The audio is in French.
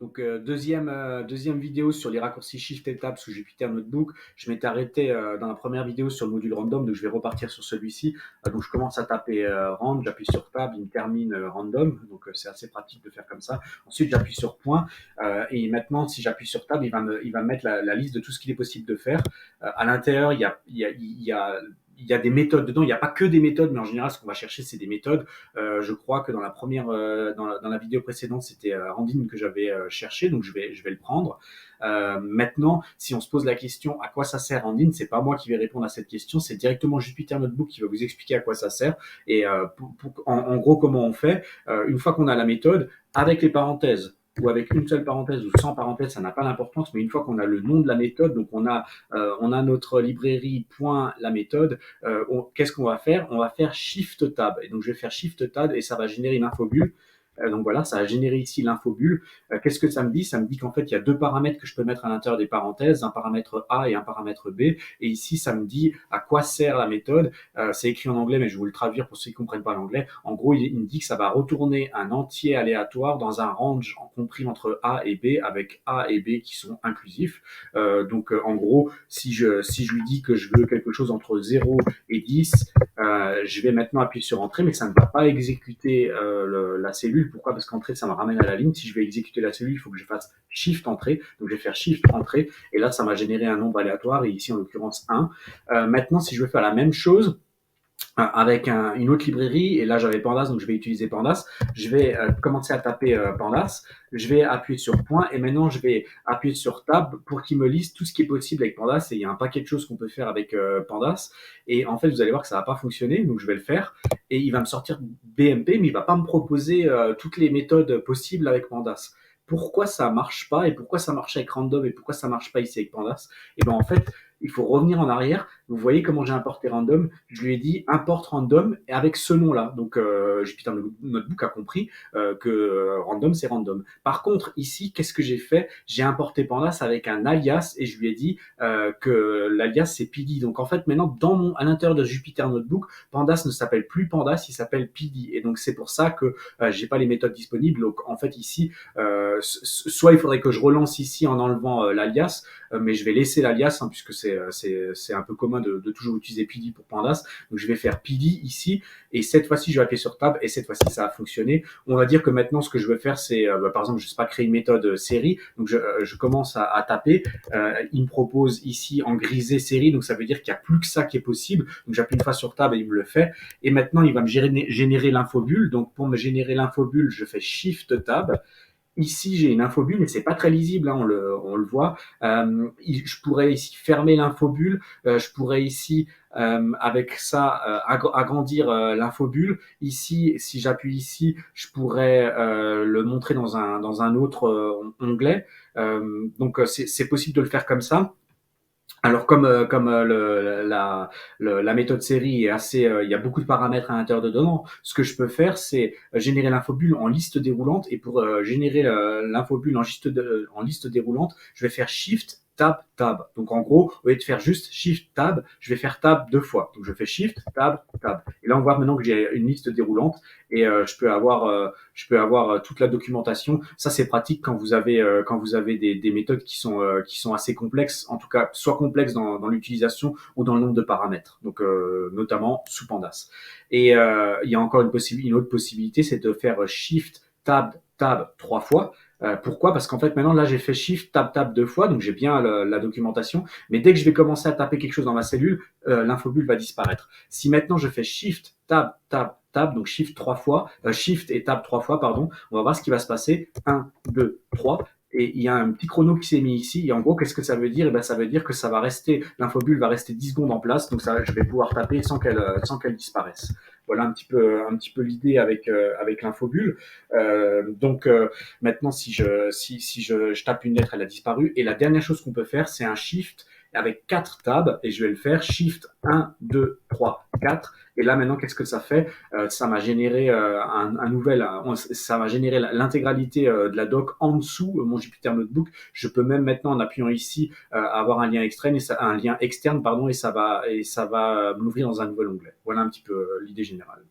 Donc, deuxième vidéo sur les raccourcis Shift et Tab sous Jupyter Notebook. Je m'étais arrêté dans la première vidéo sur le module random, donc je vais repartir sur celui-ci. Donc, je commence à taper rand, j'appuie sur Tab, il me termine random, donc c'est assez pratique de faire comme ça. Ensuite, j'appuie sur point, et maintenant, si j'appuie sur Tab, il va me mettre la liste de tout ce qu'il est possible de faire. À l'intérieur, il y a des méthodes dedans. Il n'y a pas que des méthodes, mais en général, ce qu'on va chercher, c'est des méthodes. Je crois que dans la première, dans la vidéo précédente, c'était Randin que j'avais cherché, donc je vais le prendre. Maintenant, si on se pose la question à quoi ça sert Randin, c'est pas moi qui vais répondre à cette question, c'est directement Jupyter Notebook qui va vous expliquer à quoi ça sert. Et en gros, comment on fait une fois qu'on a la méthode, avec les parenthèses ou avec une seule parenthèse ou sans parenthèse, ça n'a pas d'importance, mais une fois qu'on a le nom de la méthode, donc on a notre librairie point la méthode, qu'est-ce qu'on va faire? On va faire Shift Tab. Et donc je vais faire Shift Tab et ça va générer une infobulle. Donc voilà, ça a généré ici l'infobulle. Qu'est-ce que ça me dit? Ça me dit qu'en fait, il y a deux paramètres que je peux mettre à l'intérieur des parenthèses, un paramètre A et un paramètre B. Et ici, ça me dit à quoi sert la méthode. C'est écrit en anglais, mais je vais vous le traduire pour ceux qui ne comprennent pas l'anglais. En gros, il me dit que ça va retourner un entier aléatoire dans un range compris entre A et B, avec A et B qui sont inclusifs. Donc, en gros, si je lui dis que je veux quelque chose entre 0 et 10, je vais maintenant appuyer sur Entrée, mais ça ne va pas exécuter la cellule. Pourquoi? Parce qu'Entrée, ça me ramène à la ligne. Si je vais exécuter la cellule, il faut que je fasse Shift Entrée. Donc, je vais faire Shift Entrée. Et là, ça m'a généré un nombre aléatoire, et ici, en l'occurrence, 1. Maintenant, si je veux faire la même chose, avec une autre librairie, et là j'avais Pandas, donc je vais utiliser Pandas. Je vais commencer à taper Pandas, je vais appuyer sur point, et maintenant je vais appuyer sur Tab pour qu'il me liste tout ce qui est possible avec Pandas, et il y a un paquet de choses qu'on peut faire avec Pandas, et en fait vous allez voir que ça va pas fonctionner, donc je vais le faire, et il va me sortir BMP, mais il va pas me proposer toutes les méthodes possibles avec Pandas. Pourquoi ça marche pas, et pourquoi ça marche avec Random, et pourquoi ça marche pas ici avec Pandas? Et ben en fait, il faut revenir en arrière. Vous voyez comment j'ai importé Random. Je lui ai dit import Random avec ce nom-là. Donc Jupyter Notebook a compris que Random, c'est Random. Par contre, ici, qu'est-ce que j'ai fait? J'ai importé Pandas avec un alias et je lui ai dit que l'alias, c'est PD. Donc en fait, maintenant, à l'intérieur de Jupyter Notebook, Pandas ne s'appelle plus Pandas, il s'appelle PD. Et donc c'est pour ça que j'ai pas les méthodes disponibles. Donc en fait, ici, soit il faudrait que je relance ici en enlevant l'alias, mais je vais laisser l'alias, hein, puisque c'est un peu commun de toujours utiliser PD pour Pandas. Donc je vais faire PD ici, et cette fois-ci je vais appuyer sur Tab, et cette fois-ci ça a fonctionné. On va dire que maintenant ce que je veux faire, c'est par exemple, je ne sais pas, créer une méthode série. Donc je commence à taper. Il me propose ici en grisé série, donc ça veut dire qu'il n'y a plus que ça qui est possible. Donc j'appuie une fois sur Tab et il me le fait. Et maintenant il va me générer l'infobulle. Donc pour me générer l'infobulle, je fais Shift Tab. Ici, j'ai une infobulle, mais c'est pas très lisible, hein, on le voit. Je pourrais ici fermer l'infobulle. Je pourrais ici, avec ça, agrandir l'infobulle. Ici, si j'appuie ici, je pourrais le montrer dans un autre onglet. Donc, c'est possible de le faire comme ça. Alors comme la méthode série est assez, il y a beaucoup de paramètres à l'intérieur dedans. Ce que je peux faire, c'est générer l'infobulle en liste déroulante, et pour générer l'infobulle en liste déroulante, je vais faire Shift Tab Tab. Donc en gros, au lieu de faire juste Shift Tab, je vais faire Tab deux fois. Donc je fais Shift Tab Tab. Et là on voit maintenant que j'ai une liste déroulante, et je peux avoir toute la documentation. Ça, c'est pratique quand vous avez des méthodes qui sont assez complexes, en tout cas soit complexes dans l'utilisation ou dans le nombre de paramètres, donc notamment sous Pandas. Et il y a encore une autre possibilité, c'est de faire Shift Tab Tab trois fois. Pourquoi? Parce qu'en fait, maintenant, là, j'ai fait Shift Tab Tab deux fois, donc j'ai bien la documentation. Mais dès que je vais commencer à taper quelque chose dans ma cellule, l'infobulle va disparaître. Si maintenant je fais Shift Tab Tab Tab, donc Shift trois fois, Shift et Tab trois fois, pardon, on va voir ce qui va se passer. 1, 2, 3. Et il y a un petit chrono qui s'est mis ici. Et en gros, qu'est-ce que ça veut dire? Eh ben, ça veut dire que ça va rester, l'infobulle va rester 10 secondes en place. Donc ça, je vais pouvoir taper sans qu'elle disparaisse. Voilà un petit peu l'idée avec l'infobulle. Maintenant, si je tape une lettre, elle a disparu. Et la dernière chose qu'on peut faire, c'est un Shift avec 4 tabs, et je vais le faire Shift 1, 2, 3, 4. Et là, maintenant, qu'est-ce que ça fait? Ça m'a généré ça m'a généré l'intégralité de la doc en dessous mon Jupyter Notebook. Je peux même maintenant, en appuyant ici, avoir un lien externe, un lien externe, pardon, et ça va m'ouvrir dans un nouvel onglet. Voilà un petit peu l'idée générale.